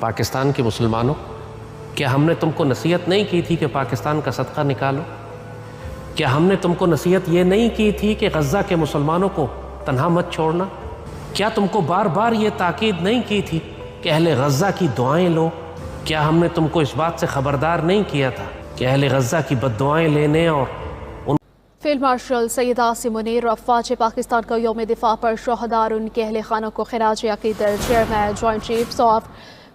پاکستان کے مسلمانوں، کیا ہم نے تم کو نصیحت نہیں کی تھی کہ پاکستان کا صدقہ نکالو؟ کیا ہم نے تم کو نصیحت یہ نہیں کی تھی کہ غزہ کے مسلمانوں کو تنہا مت چھوڑنا؟ کیا تم کو بار بار یہ تاکید نہیں کی تھی کہ اہل غزہ کی دعائیں لو؟ کیا ہم نے تم کو اس بات سے خبردار نہیں کیا تھا کہ اہل غزہ کی بد دعائیں لینے اور فیلڈ مارشل سید عاصم منیر افواج پاکستان کا یوم دفاع پر شہداء اور ان کے اہل خانوں کو خراج عقیدت۔ Chairman joint chiefs of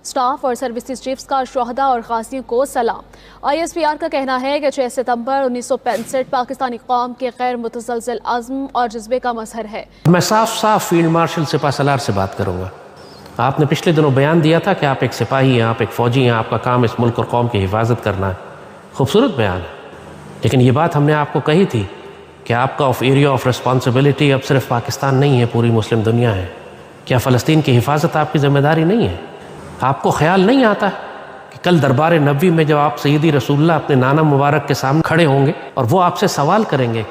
staff اور سروسز چیفز کا شہداء اور غازیوں کو سلام۔ ISPR کا کہنا ہے کہ 6 ستمبر 1965 پاکستانی قوم کے غیر متزلزل عزم اور جذبے کا مظہر ہے۔ میں صاف فیلڈ مارشل سپاہ سالار سے بات کروں گا۔ آپ نے پچھلے دنوں بیان دیا تھا کہ آپ ایک سپاہی ہیں، آپ ایک فوجی ہیں، آپ کا کام اس ملک اور قوم کی حفاظت کرنا ہے۔ خوبصورت بیان ہے، لیکن یہ بات ہم نے آپ کو کہی تھی کہ آپ کا ایریا آف ریسپانسبلٹی اب صرف پاکستان نہیں ہے، پوری مسلم دنیا ہے۔ کیا فلسطین کی حفاظت آپ کی ذمہ داری نہیں ہے؟ آپ کو خیال نہیں آتا کہ کل دربار نبوی میں جب آپ سیدی رسول اللہ اپنے نانا مبارک کے سامنے کھڑے ہوں گے اور وہ آپ سے سوال کریں گے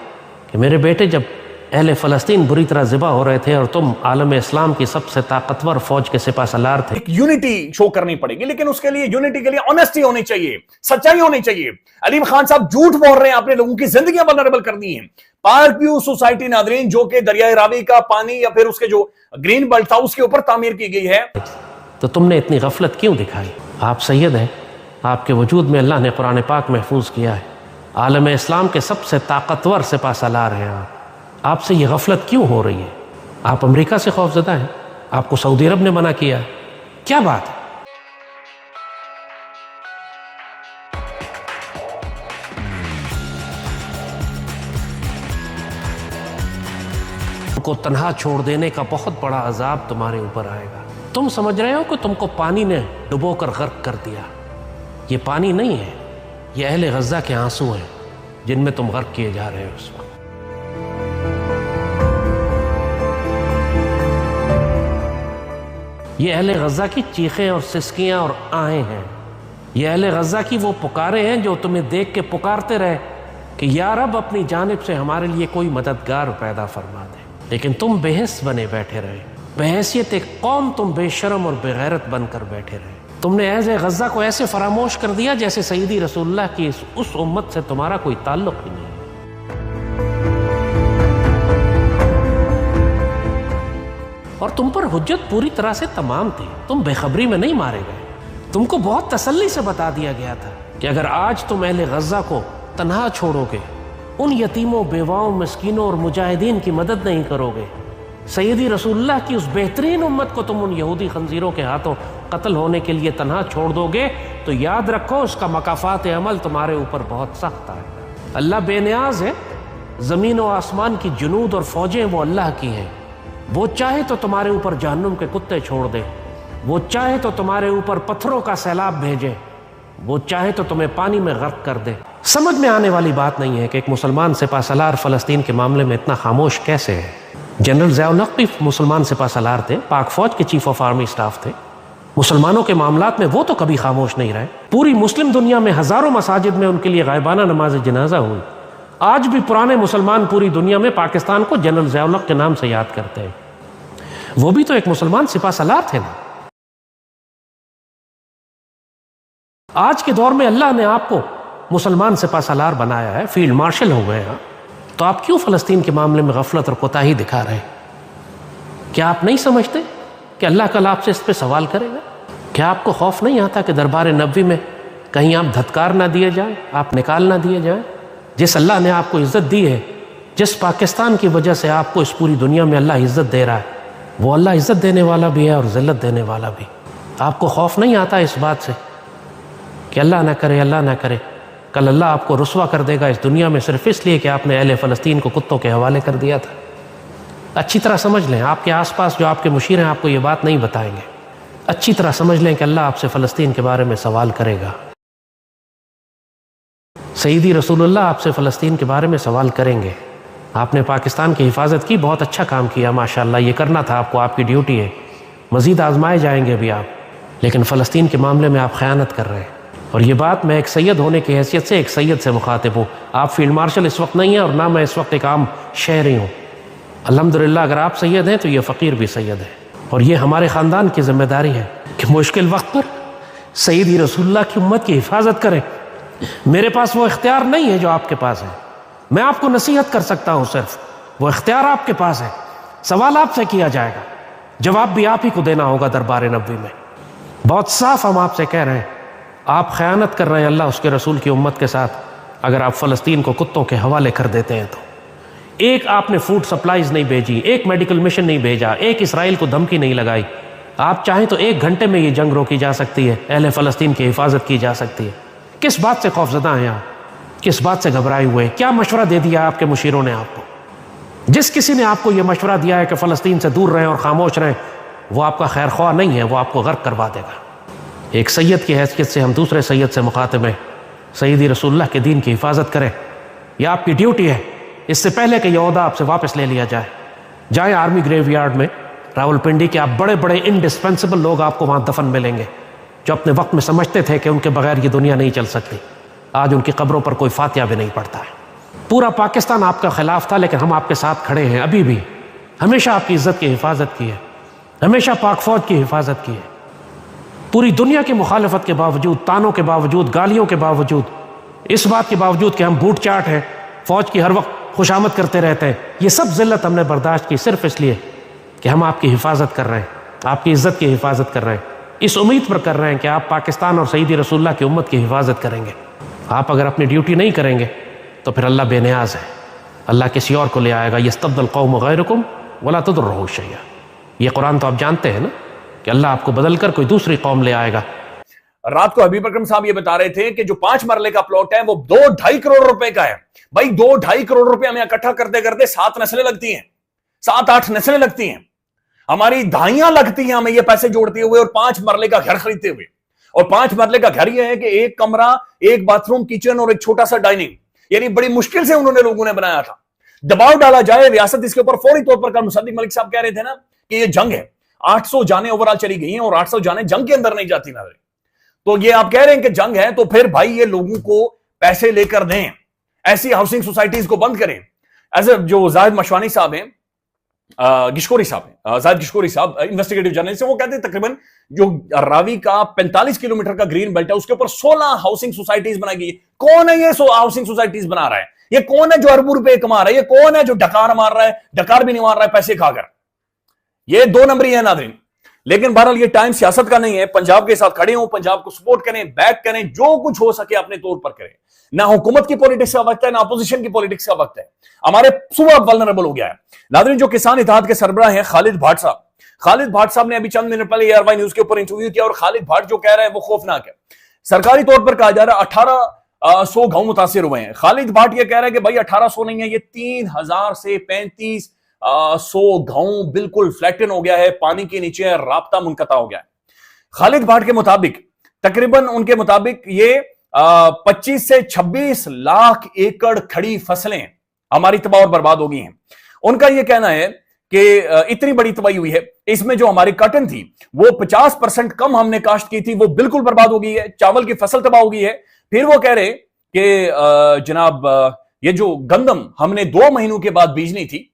کہ میرے بیٹے، جب اہل فلسطین بری طرح ذبح ہو رہے تھے اور تم عالم اسلام کی سب سے طاقتور فوج کے سپاہ سالار تھے، ایک یونٹی شو کرنی پڑے گی، لیکن اس کے لیے یونٹی کے لیے آنیسٹی ہونی چاہیے، سچائی ہونی چاہیے۔ علیم خان صاحب جھوٹ بول رہے ہیں، آپ نے لوگوں کی زندگیاں ولنریبل کر دی ہیں۔ پارک ویو سوسائٹی ناظرین، جو کہ دریائے راوی کا پانی یا پھر اس کے جو گرین بیلٹ تھا اس کے اوپر تعمیر کی گئی ہے، تو تم نے اتنی غفلت کیوں دکھائی؟ آپ سید ہیں، آپ کے وجود میں اللہ نے قرآن پاک محفوظ کیا ہے، عالم اسلام کے سب سے طاقتور سپاہ سالار ہیں آپ سے یہ غفلت کیوں ہو رہی ہے؟ آپ امریکہ سے خوفزدہ ہیں، آپ کو سعودی عرب نے منع کیا ہے، کیا بات ہے؟ کو تنہا چھوڑ دینے کا بہت بڑا عذاب تمہارے اوپر آئے گا۔ تم سمجھ رہے ہو کہ تم کو پانی نے ڈبو کر غرق کر دیا، یہ پانی نہیں ہے، یہ اہل غزہ کے آنسو ہیں جن میں تم غرق کیے جا رہے ہو اس وقت۔ یہ اہل غزہ کی چیخیں اور سسکیاں اور آہیں ہیں، یہ اہل غزہ کی وہ پکارے ہیں جو تمہیں دیکھ کے پکارتے رہے کہ یا رب اپنی جانب سے ہمارے لیے کوئی مددگار پیدا فرما دے، لیکن تم بے حس بنے بیٹھے رہے، بحیثیت ایک قوم تم بے شرم اور بے غیرت بن کر بیٹھے رہے۔ تم نے اہل غزہ کو ایسے فراموش کر دیا جیسے سیدی رسول اللہ کی اس امت سے تمہارا کوئی تعلق ہی نہیں۔ اور تم پر حجت پوری طرح سے تمام تھی، تم بے خبری میں نہیں مارے گئے۔ تم کو بہت تسلی سے بتا دیا گیا تھا کہ اگر آج تم اہل غزہ کو تنہا چھوڑو گے، ان یتیموں، بیواؤں، مسکینوں اور مجاہدین کی مدد نہیں کرو گے، سیدی رسول اللہ کی اس بہترین امت کو تم ان یہودی خنزیروں کے ہاتھوں قتل ہونے کے لیے تنہا چھوڑ دو گے، تو یاد رکھو اس کا مکافات عمل تمہارے اوپر بہت سخت آئے گا۔ اللہ بے نیاز ہے، زمین و آسمان کی جنود اور فوجیں وہ اللہ کی ہیں، وہ چاہے تو تمہارے اوپر جہنم کے کتے چھوڑ دے، وہ چاہے تو تمہارے اوپر پتھروں کا سیلاب بھیجے، وہ چاہے تو تمہیں پانی میں غرق کر دے۔ سمجھ میں آنے والی بات نہیں ہے کہ ایک مسلمان سپاہ سالار فلسطین کے معاملے میں اتنا خاموش کیسے ہے۔ جنرل ضیاء الحق بھی مسلمان سپاہ سالار تھے، پاک فوج کے چیف آف آرمی سٹاف تھے، مسلمانوں کے معاملات میں وہ تو کبھی خاموش نہیں رہے۔ پوری مسلم دنیا میں ہزاروں مساجد میں ان کے لیے غائبانہ نماز جنازہ ہوئی۔ آج بھی پرانے مسلمان پوری دنیا میں پاکستان کو جنرل ضیاء الحق کے نام سے یاد کرتے ہیں، وہ بھی تو ایک مسلمان سپاہ سالار تھے نا۔ آج کے دور میں اللہ نے آپ کو مسلمان سپاہ سالار بنایا ہے، فیلڈ مارشل ہو گئے ہیں، تو آپ کیوں فلسطین کے معاملے میں غفلت اور کوتاہی دکھا رہے ہیں؟ کیا آپ نہیں سمجھتے کہ اللہ کل آپ سے اس پہ سوال کرے گا؟ کیا آپ کو خوف نہیں آتا کہ دربار نبوی میں کہیں آپ دھتکار نہ دیے جائیں، آپ نکال نہ دیے جائیں؟ جس اللہ نے آپ کو عزت دی ہے، جس پاکستان کی وجہ سے آپ کو اس پوری دنیا میں اللہ عزت دے رہا ہے، وہ اللہ عزت دینے والا بھی ہے اور ذلت دینے والا بھی۔ آپ کو خوف نہیں آتا اس بات سے کہ اللہ نہ کرے، اللہ نہ کرے، کل اللہ آپ کو رسوا کر دے گا اس دنیا میں صرف اس لیے کہ آپ نے اہل فلسطین کو کتوں کے حوالے کر دیا تھا؟ اچھی طرح سمجھ لیں، آپ کے آس پاس جو آپ کے مشیر ہیں آپ کو یہ بات نہیں بتائیں گے۔ اچھی طرح سمجھ لیں کہ اللہ آپ سے فلسطین کے بارے میں سوال کرے گا، سیدی رسول اللہ آپ سے فلسطین کے بارے میں سوال کریں گے۔ آپ نے پاکستان کی حفاظت کی، بہت اچھا کام کیا، ماشاءاللہ، یہ کرنا تھا آپ کو، آپ کی ڈیوٹی ہے، مزید آزمائے جائیں گے بھی آپ، لیکن فلسطین کے معاملے میں آپ خیانت کر رہے ہیں۔ اور یہ بات میں ایک سید ہونے کی حیثیت سے ایک سید سے مخاطب ہوں، آپ فیلڈ مارشل اس وقت نہیں ہیں اور نہ میں اس وقت ایک عام شہری ہوں۔ الحمدللہ اگر آپ سید ہیں تو یہ فقیر بھی سید ہے، اور یہ ہمارے خاندان کی ذمہ داری ہے کہ مشکل وقت پر सईदी रसूलुल्लाह की उम्मत की हिफाजत करें। मेरे पास वो इख्तियार नहीं है जो आपके पास है। मैं आपको नसीहत कर सकता हूं, सिर्फ वो इख्तियार आपके पास है। सवाल आपसे किया जाएगा, जवाब भी आप ही को देना होगा दरबार नबवी में। बहुत साफ हम आपसे कह रहे हैं, आप खयानत कर रहे हैं अल्लाह उसके रसूल की उम्मत के साथ अगर आप फ़लस्तीन को कुत्तों के हवाले कर देते हैं तो। एक आपने फूड सप्लाईज नहीं भेजी, एक मेडिकल मिशन नहीं भेजा, एक इसराइल को धमकी नहीं लगाई। आप चाहें तो 1 घंटे में ये जंग रोकी जा सकती है, अहले फ़लस्तीन की हिफाजत की जा सकती है। किस बात से खौफजदा हैं आप? किस बात से घबराए हुए हैं? क्या मशवरा दे दिया आपके मुशीरों ने आपको? जिस किसी ने आपको यह मशवरा दिया है कि फ़लस्तीन से दूर रहें और खामोश रहें, वो आपका खैर ख्वाह नहीं है, वो आपको गर्क करवा देगा। एक सैयद की हैसियत से हम दूसरे सैयद से मुखातिब हैं, सईदी रसूलुल्लाह के दीन की हिफाजत करें। यह आपकी ड्यूटी है, इससे पहले कि यह ओहदा आपसे वापस ले लिया जाए। जाएं आर्मी ग्रेवयार्ड में, रावलपिंडी के आप बड़े बड़े इंडिस्पेंसिबल लोग आपको वहाँ दफन मिलेंगे, जो अपने वक्त में समझते थे कि उनके बगैर ये दुनिया नहीं चल सकती। आज उनकी कब्रों पर कोई फातिहा भी नहीं पड़ता है। पूरा पाकिस्तान आपका खिलाफ था, लेकिन हम आपके साथ खड़े हैं अभी भी। हमेशा आपकी इज्जत की हिफाजत की है, हमेशा पाक फौज की हिफाजत की है। पूरी दुनिया की मुखालफत के बावजूद, तानों के बावजूद, गालियों के बावजूद, इस बात के बावजूद कि हम बूट चाट हैं, फौज की हर वक्त खुशामद करते रहते हैं, ये सब जिल्लत हमने बर्दाश्त की सिर्फ इसलिए कि हम आपकी हिफाजत कर रहे हैं, आपकी इज्जत की हिफाजत कर रहे हैं, इस उम्मीद पर कर रहे हैं कि आप पाकिस्तान और सईदी रसूलुल्लाह की उम्मत की हिफाजत करेंगे। आप अगर अपनी ड्यूटी नहीं करेंगे तो फिर अल्लाह बेनियाज है, अल्लाह किसी और को ले आएगा। यस्तब्दिल कौम गैरकुम वला तदुर्रुहु शैया। ये कुरान तो आप जानते हैं ना कि अल्लाह आपको बदलकर कोई दूसरी कौम ले आएगा। रात को हबीब अकरम साहब ये बता रहे थे कि जो 5 मरले का प्लॉट है वो 2-2.5 करोड़ रुपए का है। भाई 2-2.5 करोड़ रुपए हमें इकट्ठा करते करते 7 नस्लें लगती हैं, 7-8 नस्लें लगती हैं, हमारी दहाइयां लगती हैं हमें ये पैसे जोड़ते हुए और 5 मरले का घर खरीदते हुए। और 5 मरले का घर ये है कि 1 कमरा, 1 बाथरूम, किचन और एक छोटा सा डाइनिंग, यानी बड़ी मुश्किल से उन्होंने लोगों ने बनाया था। दबाव डाला जाए, रियासत इसके ऊपर फौरी तौर पर मुसद्दिक मलिक साहब कह रहे थे ना कि ये जंग है, 800 जाने ओवरऑल चली गई हैं और 800 जाने जंग के अंदर नहीं जाती ना। तो ये आप कह रहे हैं कि जंग है, तो फिर भाई ये लोगों को पैसे लेकर दें, ऐसी हाउसिंग सोसाइटीज को बंद करें। ऐसे जो जाहिद मशवानी साहब हैं, गिशकोरी साहब हैं, जाहिद गिशकोरी साहब इन्वेस्टिगेटिव जर्नलिस्ट हैं, वो कहते हैं तकरीबन जो रावी का 45 किलोमीटर का ग्रीन बेल्ट है उसके ऊपर 16 हाउसिंग सोसाइटीज बनाई गई। कौन है ये हाउसिंग सोसाइटीज बना रहा है? ये कौन है जो अरबों रुपए कमा रहा है? ये कौन है जो डकार मार रहा है? डकार भी नहीं मार रहा है पैसे खाकर। ये 2 नंबरी है नाज़रीन। लेकिन बहरहाल ये टाइम सियासत का नहीं है। पंजाब के साथ खड़े हो, पंजाब को सपोर्ट करें, बैक करें, जो कुछ हो सके अपने तौर पर करें। ना हुकूमत की पॉलिटिक्स का वक्त है, ना अपोजिशन की पॉलिटिक्स का वक्त है। हमारे सुबह वल्नरेबल हो गया है। नाज़रीन, जो किसान इत्तेहाद के सरबराह हैं खालिद भाट साहब, खालिद भाट साहब ने अभी चंद मिनट पहले ARY न्यूज के ऊपर इंटरव्यू किया और खालिद भाट जो कह रहे हैं वो खौफनाक है। सरकारी तौर पर कहा जा रहा है 1800 गांव मुतासिर हुए हैं। खालिद भाट ये कह रहे हैं कि भाई 1800 नहीं है, ये 3000 से 3500 गांव बिल्कुल फ्लैटन हो गया है, पानी के नीचे है, राब्ता मुनकता हो गया है। खालिद भाट के मुताबिक तकरीबन उनके मुताबिक ये 25 से 26 लाख एकड़ खड़ी फसलें हमारी तबाह और बर्बाद हो गई हैं। उनका यह कहना है कि इतनी बड़ी तबाही हुई है, इसमें जो हमारी कॉटन थी वो 50% कम हमने काश्त की थी, वो बिल्कुल बर्बाद हो गई है। चावल की फसल तबाह हो गई है। फिर वो कह रहे कि जनाब ये जो गंदम हमने 2 महीनों के बाद बीजनी थी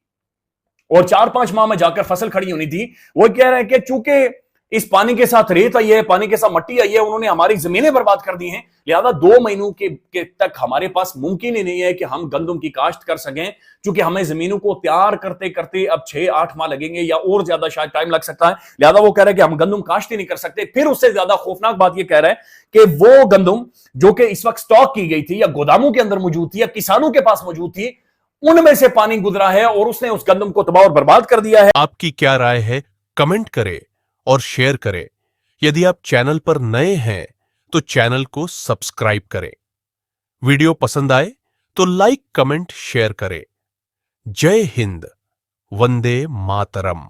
और 4-5 माह में जाकर फसल खड़ी होनी थी, वो कह रहे हैं कि चूंकि इस पानी के साथ रेत आई है, पानी के साथ मट्टी आई है, उन्होंने हमारी जमीनें बर्बाद कर दी हैं। लिहाजा 2 महीनों के तक हमारे पास मुमकिन ही नहीं है कि हम गंदम की काश्त कर सकें, क्योंकि हमें जमीनों को तैयार करते करते अब 6-8 माह लगेंगे या और ज्यादा शायद टाइम लग सकता है। लिहाजा वो कह रहे हैं कि हम गंदम काश्त ही नहीं कर सकते। फिर उससे ज्यादा खौफनाक बात ये कह रहा है कि वो गंदम जो कि इस वक्त स्टॉक की गई थी या गोदामों के अंदर मौजूद थी या किसानों के पास मौजूद थी, उनमें से पानी गुजरा है और उसने उस गंदम को तबाह और बर्बाद कर दिया है। आपकी क्या राय है? कमेंट करें और शेयर करें। यदि आप चैनल पर नए हैं तो चैनल को सब्सक्राइब करें। वीडियो पसंद आए तो लाइक, कमेंट, शेयर करें। जय हिंद, वंदे मातरम।